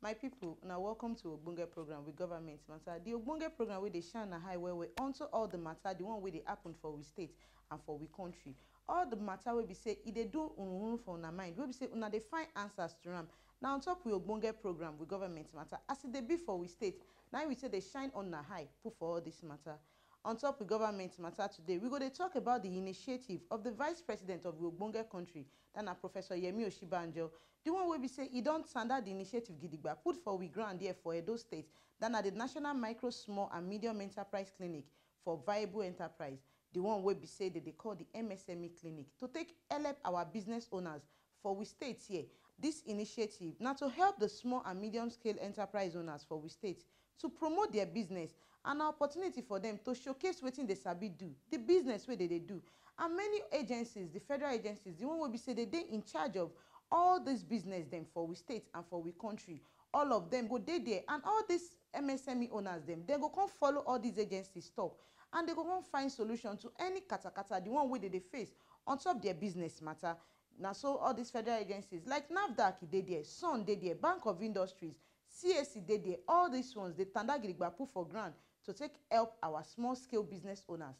My people, now welcome to Ogbonge program with government matter. The Ogbonge program where they shine a high where we onto all the matter, the one where they happen for we state and for we country. All the matter where we say if they do for una mind, where we say una they find answers to them. Now on top with Ogbonge program with government matter, as it they be for we state, now we say they shine on a high put for all this matter. On top with government matter today, we're going to talk about the initiative of the vice president of the Ogbonge country, that na Professor Yemi Osinbajo. The one where we say he don't standard the initiative gidigba put for we ground here for Edo State, that na the National Micro, Small and Medium Enterprise Clinic for Viable Enterprise. The one where we say that they call the MSME clinic to take help our business owners for we states here. This initiative now to help the small and medium scale enterprise owners for we states to promote their business and an opportunity for them to showcase wetin they sabi do, the business where they do. And many agencies, the federal agencies, the one where we say they in charge of all this business them for we state and for we country, all of them go there, and all these MSME owners them, they go come follow all these agencies talk, and they go come find solution to any kata, the one where they face on top their business matter. Now so all these federal agencies like NAFDAC they there, Sun they there, Bank of Industries, CAC they there, all these ones they tanda gidigba put for ground to take help our small scale business owners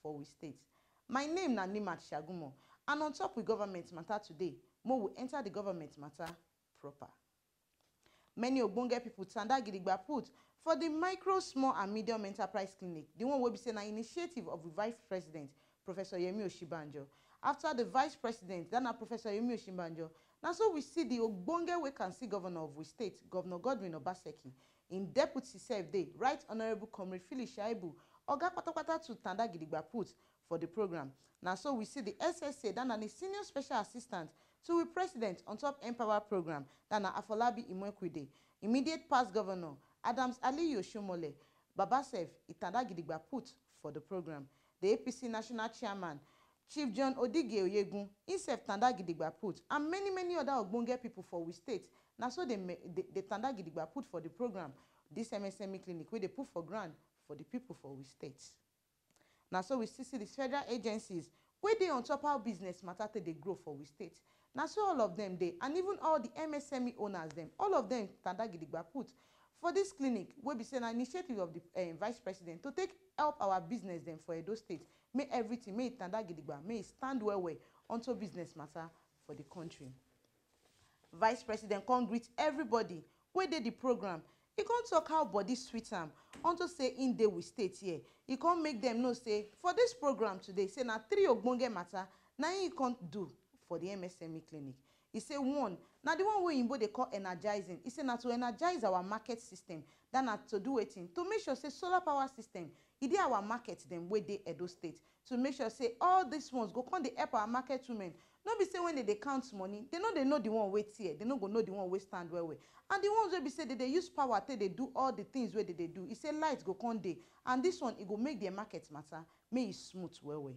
for we states. My name na Nimat Shagumo, and on top with government matter today, Mo will enter the government matter proper. Many Ogbonge people tanda gidigba put for the micro, small and medium enterprise clinic, the one will be saying an initiative of the vice president, Professor Yemi Osinbajo. After the vice president, then Professor Yemi Osinbajo, now so we see the Ogbonge we can see governor of we state, Governor Godwin Obaseki, in deputy self day, Right Honorable Comrade Philip Shaibu, Oga Patapata to tanda gidigba put for the program. Now so we see the SSA, then the senior special assistant to the president on top Empower program, then Afolabi Imwekwide, immediate past governor Adams Ali Yoshomole, Babasef itanda gidigba put for the program. The APC national chairman Chief John Odige Oyegun, himself tanda gidigba put, and many other Ogbonge people for we state. Now so they tanda gidigba put for the program, this MSME clinic where they put for grant for the people for we states. Now so we see these federal agencies where they on top our business matter till they grow for we states. Now so all of them they, and even all the MSME owners them, all of them tanda gidigba put for this clinic where be say an initiative of the vice president to take help our business them for Edo State. May everything, may it tanda gidigba, may it stand well onto business matter for the country. Vice president can't greet everybody where did the program. He can't talk how body sweet am unto say in day we state here. He can't make them know say for this program today, say na 3 Ogbonge matter, now he can't do for the MSME clinic. He say one, now the one way in they call energizing. He say now to energize our market system, then na to do it to make sure say solar power system, it is our market them where they Edo State. To make sure say all these ones go come the help our market women. Not be say when they count money, they know the one wait here, they no go know the one way stand well. And the ones where be say they use power till they do all the things where they do. He say lights go come day, and this one it go make their market matter, may it smooth well.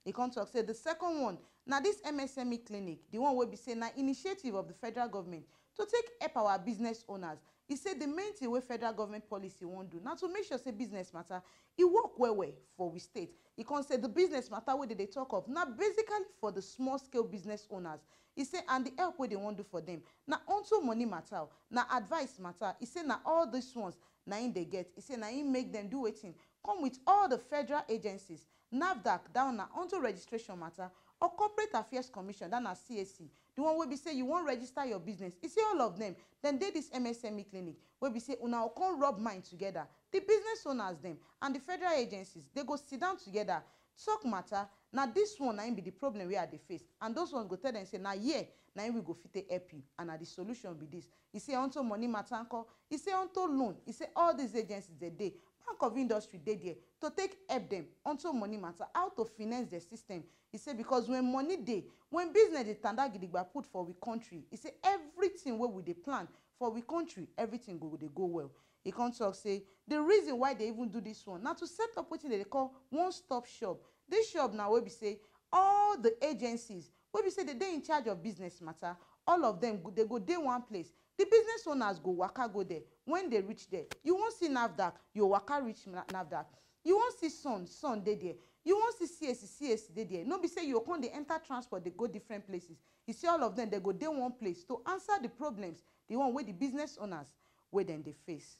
He can't talk say the second one, now this MSME clinic, the one where be say na initiative of the federal government to take help our business owners. He said the main thing where federal government policy won't do now to make sure say business matter, it work well for we state. He can't say the business matter where they talk of now basically for the small scale business owners. He said and the help where they want do for them. Now also money matter, now advice matter. He said now all these ones now in they get. He said now he make them do it in. Come with all the federal agencies, NAFDAC down now onto registration matter, or Corporate Affairs Commission, that na CAC. The one where be say you won't register your business. You see all of them. Then they this MSME clinic where be say una can rub mind together. The business owners them and the federal agencies, they go sit down together, talk matter. Now this one now be the problem we are the face. And those ones go tell them say now yeah, now we go fit help you. And now the solution be this. He say onto money matter, he say onto loan, he say all these agencies they dey. Bank of Industry they there to take help them onto money matter, how to finance the system. He said because when money day, when business is tanda gidigba put for we country, he say everything where we dey plan for we country, everything they go well. He can't talk say the reason why they even do this one now to set up what they call one-stop shop. This shop now where we say all the agencies where we say they in charge of business matter, all of them they go day one place. The business owners go waka go there. When they reach there, you won't see NAFDAC, you waka reach NAFDAC. You won't see Sun they there. You want to see CAC dey there. No be say you come dey enter transport, they go different places. You see all of them, they go dey one place to answer the problems, the one where the business owners where then they face.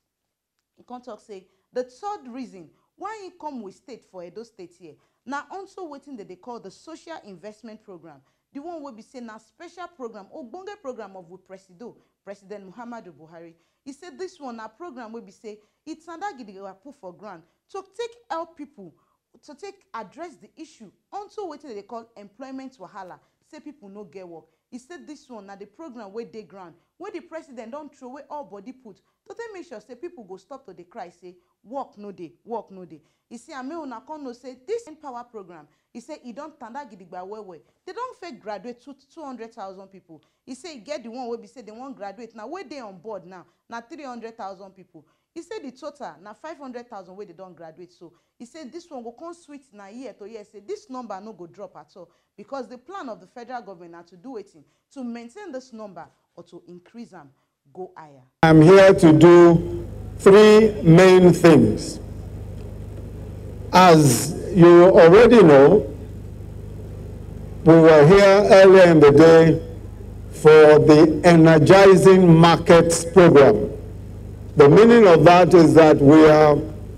You can't talk say the third reason why he come with state for Edo State here. Now also waiting that they call the social investment program. The one will be saying a special program, ogbonge program of President Muhammadu Buhari. He said this one, a program will be say it's under gidigba put for grant to take help people to address the issue until what they call employment wahala. Say people no get work. He said this one now the program where they grant, where the president don't throw away all body put to make sure say people go stop to the cry say work no day, work no day. He say ame una come no say this empower program. He say he don't tanda gidigba well. They don't fake graduate 200,000 people. He say get the one where be say they won't graduate now. Where they on board now 300,000 people. He said the total now 500,000 where they don't graduate. So he said this one will come sweet now year to year. Say this number no go drop at all because the plan of the federal government are to do it to maintain this number or to increase them go higher. I'm here to do three main things. As you already know, we were here earlier in the day for the Energizing Markets program. The meaning of that is that we are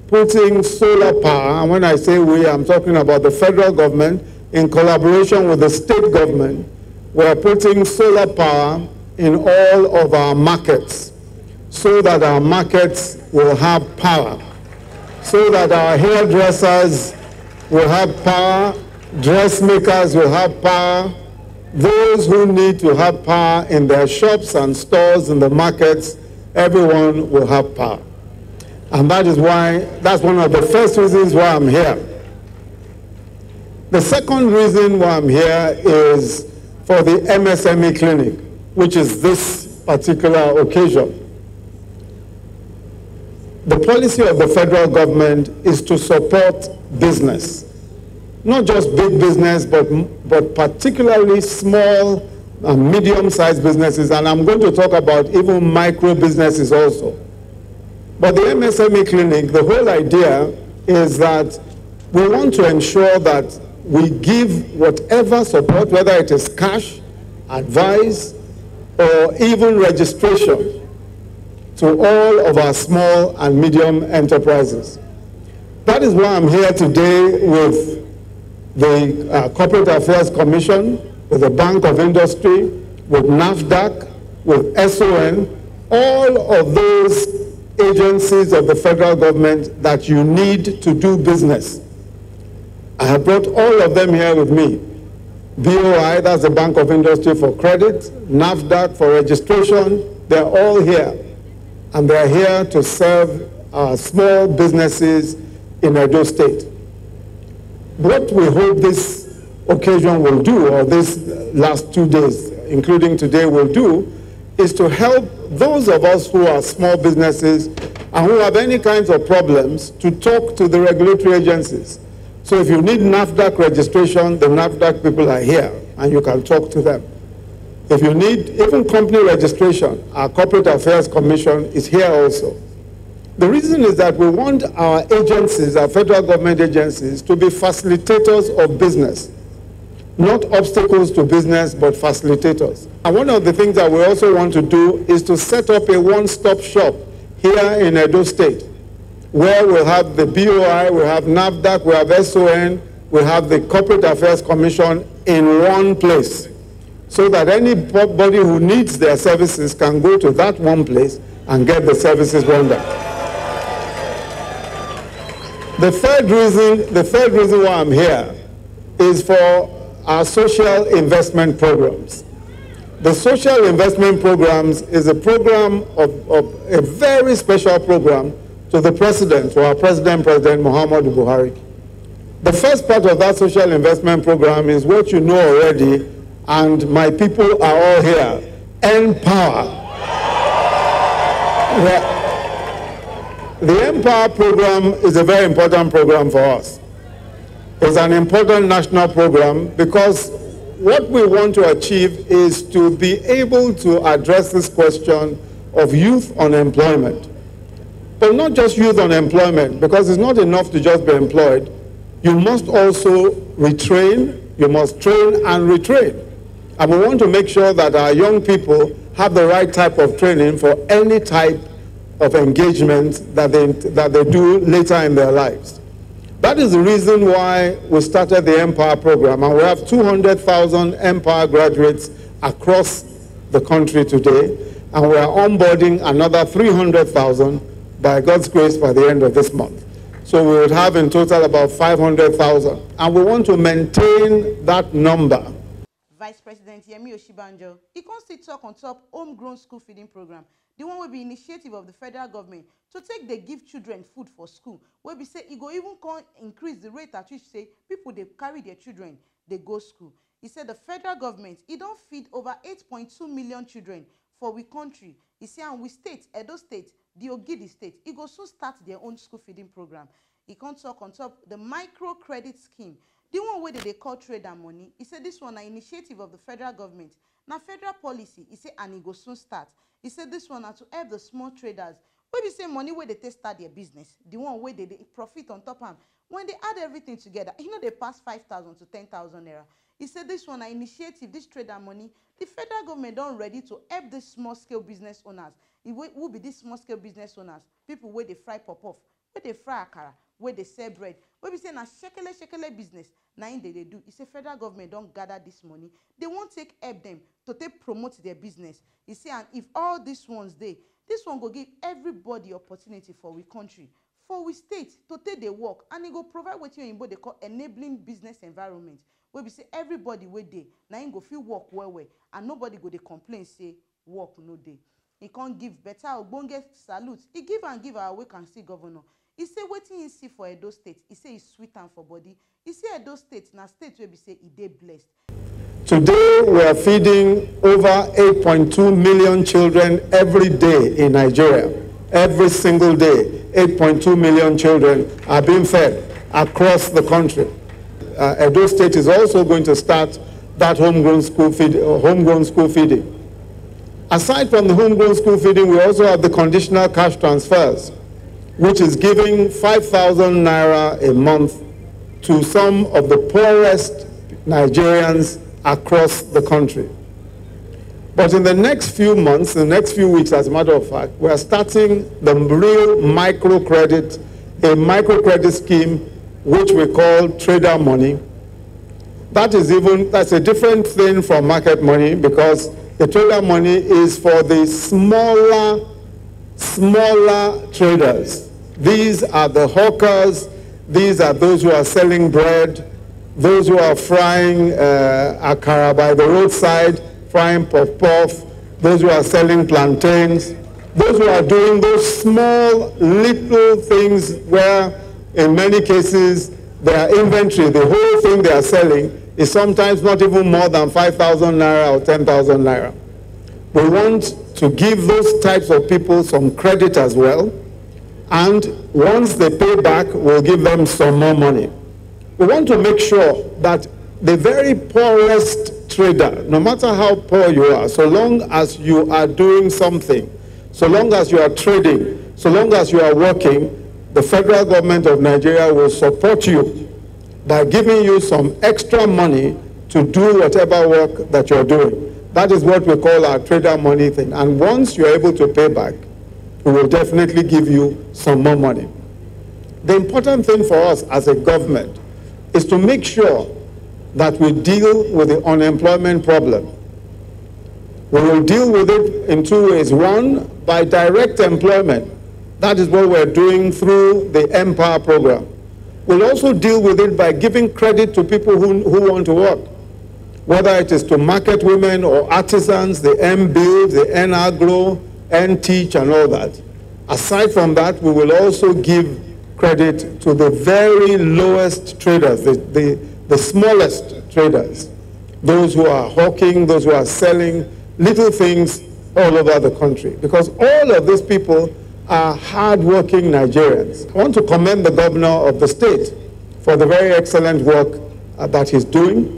putting solar power, and when I say we, I'm talking about the federal government in collaboration with the state government. We are putting solar power in all of our markets so that our markets will have power, so that our hairdressers will have power, dressmakers will have power, those who need to have power in their shops and stores in the markets, everyone will have power. And that is why, that's one of the first reasons why I'm here. The second reason why I'm here is for the MSME clinic, which is this particular occasion. The policy of the federal government is to support business. Not just big business, but particularly small and medium-sized businesses, and I'm going to talk about even micro businesses also. But the MSME clinic, the whole idea is that we want to ensure that we give whatever support, whether it is cash, advice, or even registration, to all of our small and medium enterprises. That is why I'm here today with the Corporate Affairs Commission, with the Bank of Industry, with NAFDAC, with SON, all of those agencies of the federal government that you need to do business. I have brought all of them here with me. BOI, that's the Bank of Industry for credit, NAFDAC for registration, they're all here. And they're here to serve small businesses in Edo State. What we hope this occasion will do, or this last 2 days, including today, will do, is to help those of us who are small businesses and who have any kinds of problems to talk to the regulatory agencies. So if you need NAFDAC registration, the NAFDAC people are here, and you can talk to them. If you need even company registration, our Corporate Affairs Commission is here also. The reason is that we want our agencies, our federal government agencies, to be facilitators of business. Not obstacles to business, but facilitators. And one of the things that we also want to do is to set up a one-stop shop here in Edo State, where we'll have the BOI, we'll have NAFDAC, we'll have SON, we'll have the Corporate Affairs Commission in one place, so that anybody who needs their services can go to that one place and get the services rendered. The third reason why I'm here is for our social investment programs. The social investment programs is a program of a very special program to the president, to our president, President Muhammadu Buhari. The first part of that social investment program is what you know already, and my people are all here. Empower. The Empower program is a very important program for us. It's an important national program because what we want to achieve is to be able to address this question of youth unemployment. But not just youth unemployment, because it's not enough to just be employed. you must also retrain, you must train and retrain. And we want to make sure that our young people have the right type of training for any type of engagement that they do later in their lives. That is the reason why we started the Empower program, and we have 200,000 Empower graduates across the country today, and we are onboarding another 300,000 by God's grace by the end of this month. So we would have in total about 500,000, and we want to maintain that number. Vice President Yemi Oshibanjo, he can still talk on top homegrown school feeding program. The one will be initiative of the federal government to take the give children food for school. Where we say it go even can increase the rate at which say people they carry their children, they go school. He said the federal government, it don't feed over 8.2 million children for we country. He said and we state, Edo State, the Ogidi State, it go soon start their own school feeding program. He can talk on top the microcredit scheme. The one way that they call trade and money, he said this one an initiative of the federal government. Now federal policy, he said and it go soon start. He said this one are to help the small traders. When we say money where they take start their business, the one way they profit on top of them. When they add everything together, you know they pass 5,000 to 10,000 naira. He said this one an initiative, this trade and money, the federal government don't ready to help the small scale business owners. It will be these small scale business owners, people where they fry pop-off, where they fry akara, where they sell bread. Where we say na shekele business, na in they do. He said federal government don't gather this money. They won't help them to promote their business. He said and if all these ones this one go give everybody opportunity for we country, for we state to take their work, and it go provide what you they call enabling business environment. Where we say everybody where they now go feel work well, and nobody go they complain say work no day. He can't give better ogbonge salute. He give our way can see governor. He say wetin he see for Edo State. He say it's sweet and for body. He say Edo State na state where we say he dey blessed. Today we are feeding over 8.2 million children every day in Nigeria. Every single day, 8.2 million children are being fed across the country. Edo State is also going to start that homegrown school feeding. Aside from the homegrown school feeding, we also have the conditional cash transfers, which is giving 5,000 naira a month to some of the poorest Nigerians across the country. But in the next few months, the next few weeks, as a matter of fact, we are starting the real microcredit, a microcredit scheme which we call trader money. That's a different thing from market money, because the trader money is for the smaller traders. These are the hawkers, these are those who are selling bread, those who are frying akara by the roadside, frying puff-puff, those who are selling plantains, those who are doing those small little things where in many cases their inventory, the whole thing they are selling is sometimes not even more than 5,000 naira or 10,000 naira. We want to give those types of people some credit as well, and once they pay back, we'll give them some more money. We want to make sure that the very poorest trader, no matter how poor you are, so long as you are doing something, so long as you are trading, so long as you are working, the federal government of Nigeria will support you by giving you some extra money to do whatever work that you're doing. That is what we call our trader money thing. And once you're able to pay back, we will definitely give you some more money. The important thing for us as a government is to make sure that we deal with the unemployment problem. We will deal with it in two ways. One, by direct employment. That is what we're doing through the Empower program. We'll also deal with it by giving credit to people who want to work, whether it is to market women or artisans, the M-Build, the N-Agro, N-Teach, and all that. Aside from that, we will also give credit to the very lowest traders, the smallest traders, those who are hawking, those who are selling little things all over the country. Because all of these people are hard-working Nigerians. I want to commend the governor of the state for the very excellent work that he's doing.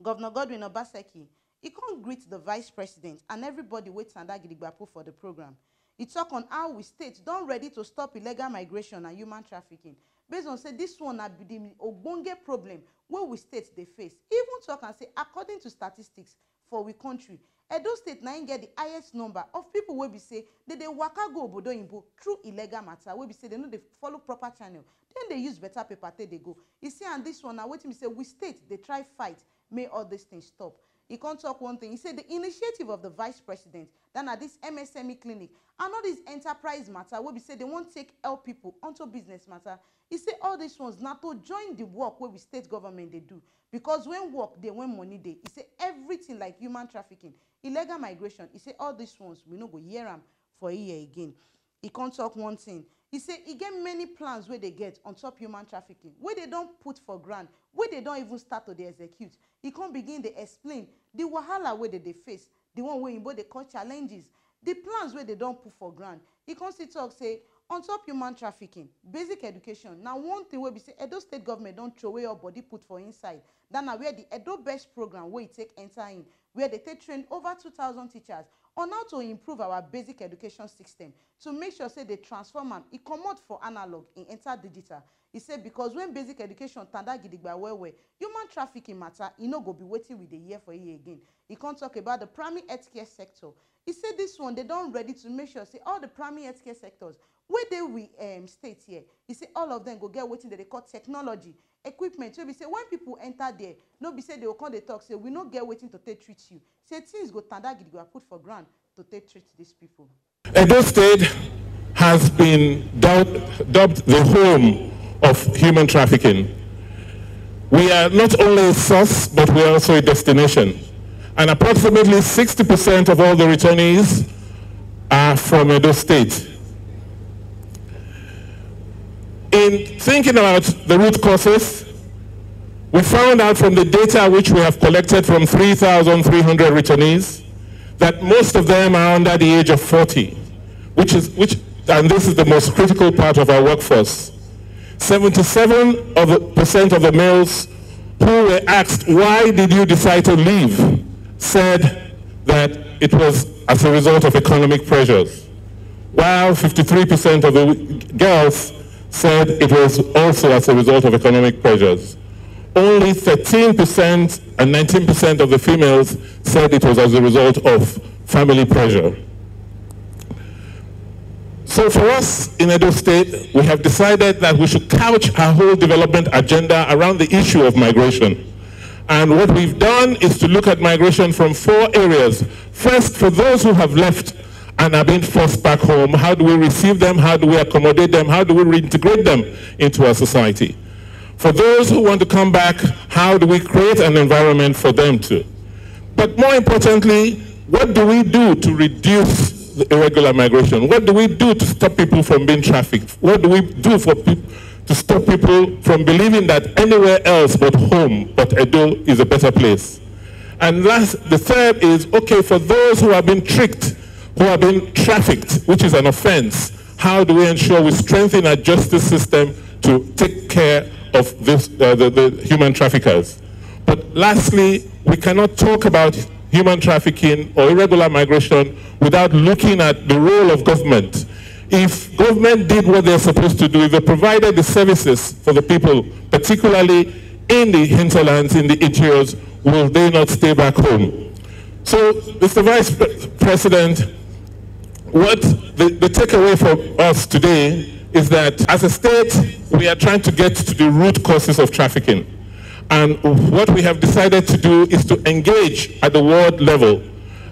Governor Godwin Obaseki, He can't greet the vice president and everybody waits and that gidigbapo for the program. He talk on how we state don't ready to stop illegal migration and human trafficking. Based on say this one na be the ogbonge problem where we state they face. Even talk and say according to statistics for we country, Edo State na get the highest number of people wey be say they waka go obodo oyinbo through illegal matter, wey be say they no dey follow proper channel, then they use better paper take dey go. You see, and this one na wetin be say we state they try fight make all these things stop. He can't talk one thing. He said the initiative of the vice president, then at this MSME clinic, and all this enterprise matter, where we say they won't take help people onto business matter. He said all these ones not to join the work where we state government they do. Because when work, they when money they. He said everything like human trafficking, illegal migration. He said all these ones, we no go hear them for a year again. He can't talk one thing. He said he get many plans where they get on top human trafficking, where they don't put for grant, where they don't even start to they execute. He can't begin to explain the wahala where they face, the one where they call challenges, the plans where they don't put for grant. He can't still talk say on top human trafficking, basic education. Now one thing where we say Edo State government don't throw away your body put for inside. Then now where the Edo Best program where it take enter in, where they take train over 2,000 teachers on how to improve our basic education system to make sure say they transform them. It come out for analog in enter digital. He said because when basic education tanda gidigba well, human trafficking matter, you know go be waiting with the year for a year again. He can't talk about the primary healthcare sector. He said this one they don't ready to make sure say all the primary healthcare sectors where they we state here. He said all of them go get waiting that they call technology equipment. So we say when people enter there, no be say they will come they talk say we no get waiting to take treat you. Say things go tanda gidigba put for grant to take treat these people. Edo State has been dubbed the home of human trafficking. We are not only a source, but we are also a destination. And approximately 60% of all the returnees are from Edo State. In thinking about the root causes, we found out from the data which we have collected from 3,300 returnees that most of them are under the age of 40, and this is the most critical part of our workforce. 77% of the males who were asked, why did you decide to leave, said that it was as a result of economic pressures, while 53% of the girls said it was also as a result of economic pressures. Only 13% and 19% of the females said it was as a result of family pressure. So for us in Edo State, we have decided that we should couch our whole development agenda around the issue of migration. And what we've done is to look at migration from 4 areas. First, for those who have left and are being forced back home, how do we receive them? How do we accommodate them? How do we reintegrate them into our society? For those who want to come back, how do we create an environment for them to? But more importantly, what do we do to reduce the irregular migration? What do we do to stop people from being trafficked? What do we do to stop people from believing that anywhere else but home, but Edo is a better place? And the third is, okay, for those who have been tricked, who have been trafficked, which is an offense, how do we ensure we strengthen our justice system to take care of this, the human traffickers? But lastly, we cannot talk about human trafficking or irregular migration without looking at the role of government. If government did what they're supposed to do, if they provided the services for the people, particularly in the hinterlands, in the interiors, will they not stay back home? So, Mr. Vice President, what the takeaway for us today is that as a state, we are trying to get to the root causes of trafficking. And what we have decided to do is to engage at the ward level.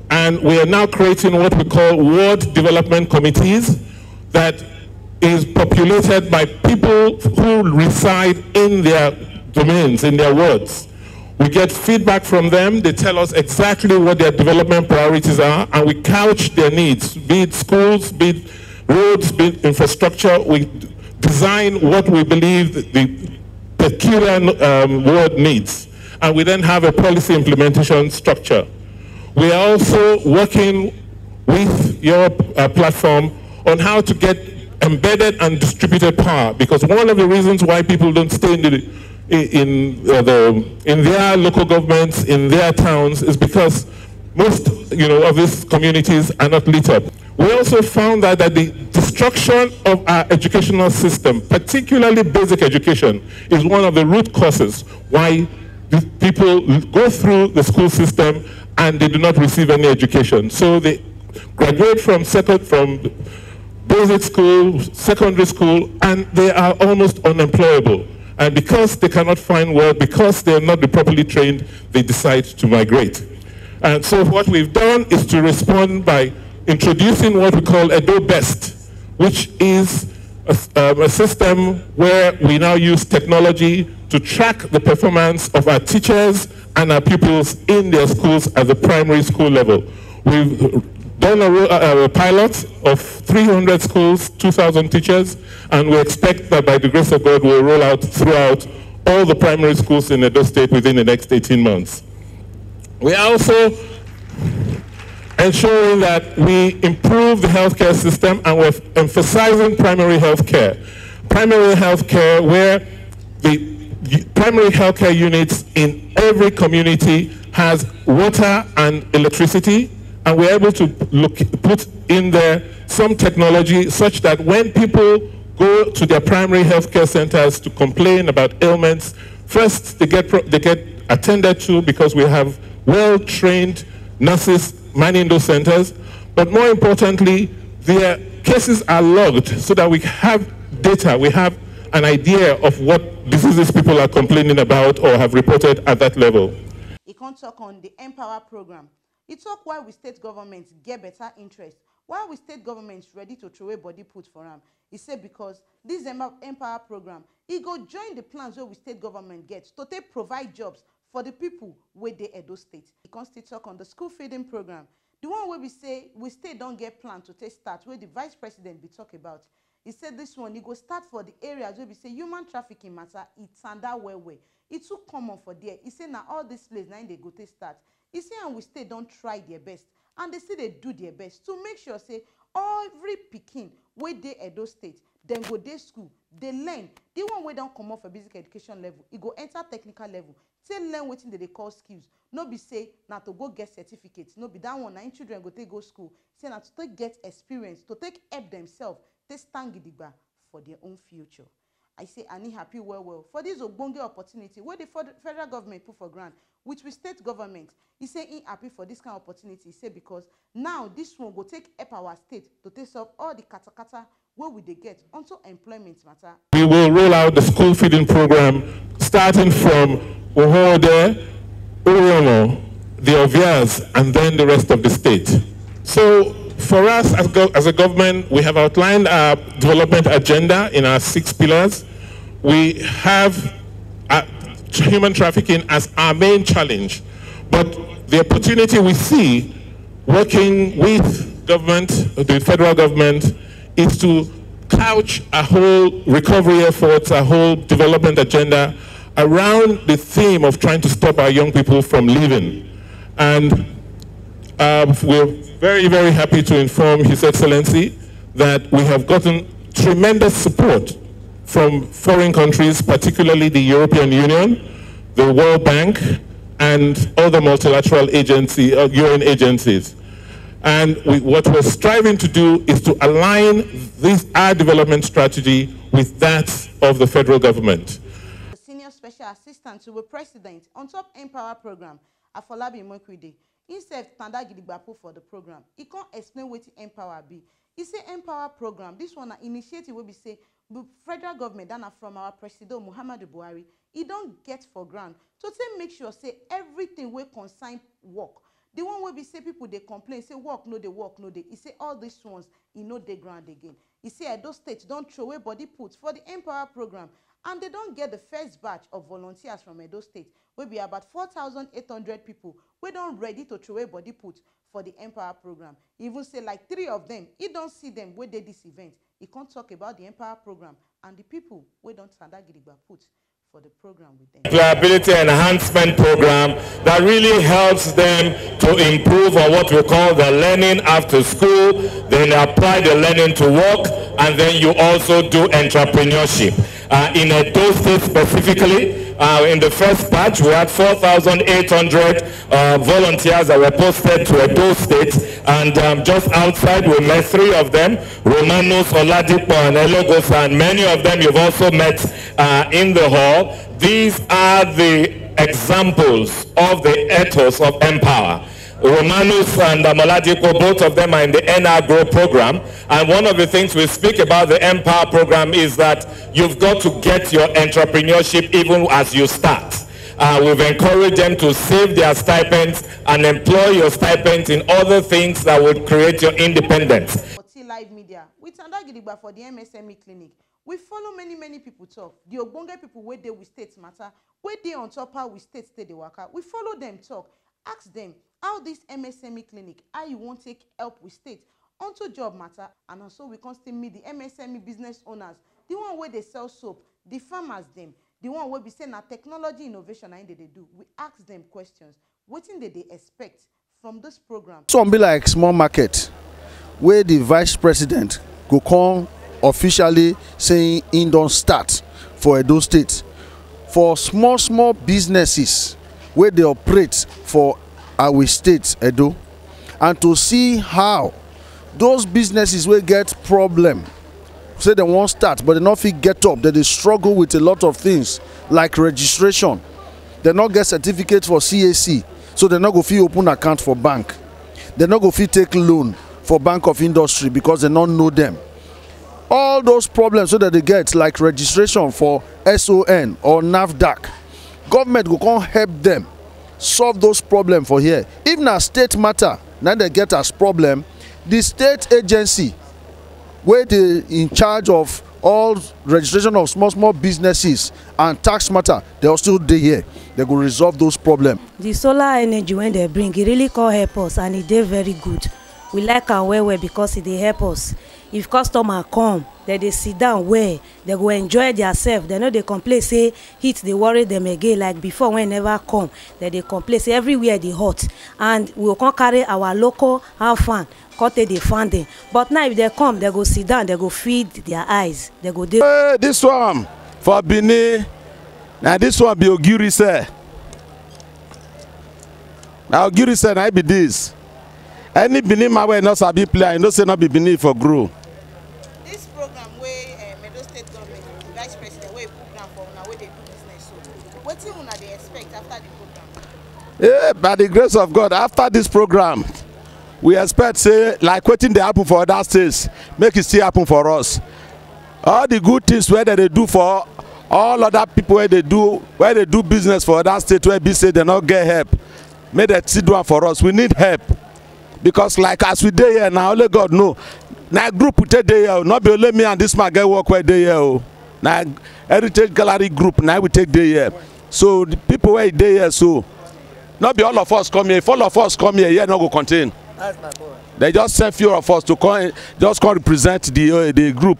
And we are now creating what we call ward development committees that is populated by people who reside in their domains, in their wards. We get feedback from them. They tell us exactly what their development priorities are, and we couch their needs, be it schools, be it roads, be it infrastructure. We design what we believe the peculiar ward needs, and we then have a policy implementation structure. We are also working with your platform on how to get embedded and distributed power, because one of the reasons why people don't stay in their local governments, in their towns, is because most, of these communities are not lit up. We also found that the destruction of our educational system, particularly basic education, is one of the root causes why people go through the school system and they do not receive any education. So they graduate from basic school, secondary school, and they are almost unemployable. And because they cannot find work, because they are not properly trained, they decide to migrate. And so what we've done is to respond by introducing what we call Edo Best, which is a system where we now use technology to track the performance of our teachers and our pupils in their schools at the primary school level. We've done a pilot of 300 schools, 2,000 teachers, and we expect that by the grace of God we'll roll out throughout all the primary schools in Edo State within the next 18 months. We are also ensuring that we improve the healthcare system, and we're emphasizing primary healthcare. Primary healthcare, where the primary healthcare units in every community has water and electricity, and we're able to put in there some technology such that when people go to their primary healthcare centers to complain about ailments, first they get attended to because we have well-trained nurses manning those centers, but more importantly, their cases are logged so that we have data, we have an idea of what diseases people are complaining about or have reported at that level. He can't talk on the Empower program. He talk why we state governments get better interest, why we state governments ready to throw a body put for them. He said because this Empower program, he go join the plans where we state government gets to take provide jobs for the people where they Edo State. He can still talk on the school feeding program. The one where we say we still don't get plan to take start, where the vice president be talk about. He said this one, he go start for the areas where we say human trafficking matter, it's under where. It's too common for there. He said now all this place, now they go to start. He said and we still don't try their best. And they say they do their best to make sure, say, every pikin where they Edo State, then go to school, they learn. The one where don't come off a basic education level, it go enter technical level. Say learn what they call skills. No be say now to go get certificates. No be that one. Now children go take go school. Say now to take get experience, to take help themselves, to stand gidigba for their own future. I say I need happy well for this ogbonge opportunity where the federal government put for grant, which we state government. He say he happy for this kind of opportunity. He say because now this one go take help our state to take up all the kata where we they get onto employment matter. We will roll out the school feeding program starting from Ohode, Oriono, the Ovias, and then the rest of the state. So for us as a government, we have outlined our development agenda in our 6 pillars. We have human trafficking as our main challenge, but the opportunity we see working with government, the federal government, is to couch a whole recovery efforts, a whole development agenda around the theme of trying to stop our young people from leaving. And we're very, very happy to inform His Excellency that we have gotten tremendous support from foreign countries, particularly the European Union, the World Bank, and other multilateral agencies, UN agencies. And what we're striving to do is to align our development strategy with that of the federal government. The Senior Special Assistant to the President on top Empower program, Afolabi Mokwide, he said standard gidigbapo for the program. He can't explain what Empower be. He say Empower program, this one initiative will be say the federal government done from our President Muhammadu Buhari, he don't get for grant. So say make sure say everything will consign work. The one where we say people they complain, say work no they. He say all these ones, he know they grant again. He say those states don't throw away body put for the Empower program, and they don't get the first batch of volunteers from Edo State. Will be about 4,800 people. We don't ready to throw away body put for the Empower program. He even say like 3 of them, he don't see them where they this event. He can't talk about the Empower program and the people we don't standard gidigba put for the program with them. Employability enhancement program that really helps them to improve on what we call the learning after school. Then apply the learning to work, and then you also do entrepreneurship. In Edo State specifically, in the first batch, we had 4,800 volunteers that were posted to Edo State, and just outside we met 3 of them, Romanos, Oladipo, and Elogosa, and many of them you've also met in the hall. These are the examples of the ethos of Empower. Romanus and Oladipo, both of them are in the NR Grow program, and one of the things we speak about the Empower program is that you've got to get your entrepreneurship even as you start. We've encouraged them to save their stipends and employ your stipends in other things that would create your independence. Live media with Gidigba for the MSME clinic. We follow many people talk. The Ogbonge people where they with states matter, where they on top how we states stay they work out. We follow them talk. Ask them how this MSME clinic, how you won't take help with state onto job matter, and also we can still meet the MSME business owners, the one where they sell soap, the farmers them, the one where we say na technology innovation and they do. We ask them questions. What thing they expect from this program? Some be like small market, where the vice president go come officially saying he don't start for Edo State for small businesses where they operate for our state Edo, and to see how those businesses will get problem, say they won't start but they not fit get up, that they struggle with a lot of things like registration, they not get certificate for CAC, so they not go fit open account for bank, they not go fit take loan for Bank of Industry because they don't know them. All those problems so that they get like registration for SON or NAFDAC, government go come help them solve those problems for here. If na state matter now they get as problem, the state agency where they in charge of all registration of small businesses and tax matter, they are still there here. They go resolve those problems. The solar energy when they bring, it really can help us, and it dey very good. We like our well because it dey help us. If customer come, they sit down where they go enjoy themselves. They know they complain say heat they worry them again like before when never come. They complain say everywhere they hot, and we will carry our local have fun. Cut the funding. But now if they come, they go sit down, they go feed their eyes. They go there. This one for Bini. Now this one be Ogiri say. Now Ogiri say I be this. Any Bini my way not sabi play, I know say not be Bini for grow. This program where Edo State government, the vice president, where program for now where they do business. So what do they expect after the program? Yeah, by the grace of God, after this program, we expect say like waiting they happen for other states, make it still happen for us. All the good things where they do for all other people where they do business for other states where they say they not get help, make that sit down for us. We need help. Because like as we dey here now, only God know. Now group we take here, not be only me and this man get work where they here. Now Heritage Gallery group now we take day here. So the people where they here, so not be all of us come here. If all of us come here not go contain. That's my point. They just send few of us to come, just come represent the group.